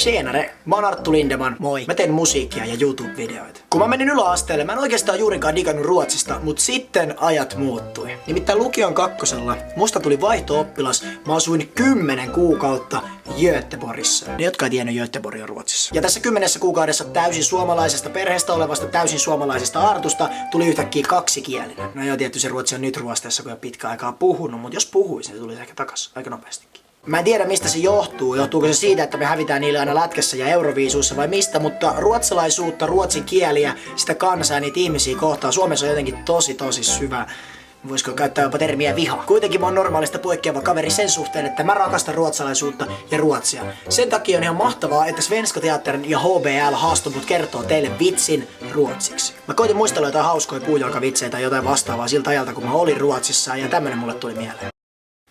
Tjenare, mä oon Arttu Lindeman, moi. Mä teen musiikkia ja YouTube-videoita. Kun mä menin yläasteelle, mä en oikeastaan juurikaan digannut ruotsista, mut sitten ajat muuttui. Nimittäin lukion kakkosella musta tuli vaihto-oppilas, mä asuin 10 kuukautta Göteborgissa. Ne, jotka ei tiennyt, Göteborg on Ruotsissa. Ja tässä 10 kuukaudessa täysin suomalaisesta perheestä olevasta, täysin suomalaisesta Artusta tuli yhtäkkiä kaksikielinen. No joo, tietty se ruotsi on nyt ruosteessa, kun ei ole pitkä aikaa puhunut, mutta jos puhuisin, se tulisi ehkä takas aika nopeastikin. Mä en tiedä mistä se johtuu. Johtuuko se siitä, että me hävitään niille aina lätkässä ja Euroviisuissa vai mistä, mutta ruotsalaisuutta, ruotsin kieliä, sitä kansaa ja niitä ihmisiä kohtaan Suomessa on jotenkin tosi syvä. Voisiko käyttää jopa termiä viha. Kuitenkin mä oon normaalista poikkeava kaveri sen suhteen, että mä rakastan ruotsalaisuutta ja ruotsia. Sen takia on ihan mahtavaa, että Svenska Teatterin ja HBL haastoi mut kertoo teille vitsin ruotsiksi. Mä koitin muistella jotain hauskoja puujalkavitsejä tai jotain vastaavaa siltä ajalta, kun mä olin Ruotsissa, ja tämmönen mulle tuli mieleen.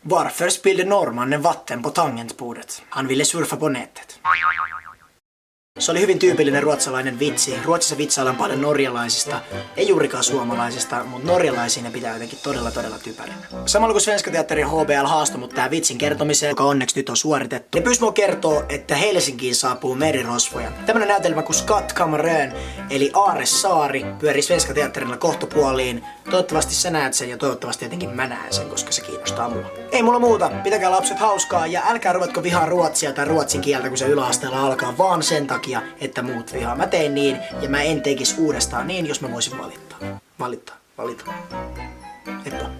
Varför spillde norrmannen vatten på tangentbordet? Han ville surfa på nätet. Se oli hyvin tyypillinen ruotsalainen vitsi. Ruotsissa vitsaillaan paljon norjalaisista, ei juurikaan suomalaisista, mutta norjalaisia ne pitää jotenkin todella typerinä. Samalla kun Svenska Teatterin HBL haastoi mut tää vitsin kertomiseen, joka onneksi nyt on suoritettu, ne pyysi mua kertoa, että Helsinkiin saapuu merirosvoja. Tämmönen näytelmä kuin Skattkammarön, eli Aaressaari, pyörii Svenska Teatterilla kohtopuoliin. Toivottavasti sä näet sen ja toivottavasti jotenkin mä näen sen, koska se kiinnostaa mua. Ei mulla muuta, pitäkää lapset hauskaa ja älkää ruvetko vihaa ruotsia tai ruotsin kieltä, kun se yläasteella alkaa, vaan sen takia, että muut vihaa. Mä tein niin ja mä en tekisi uudestaan niin, jos mä voisin valittaa. Valita. Heippa.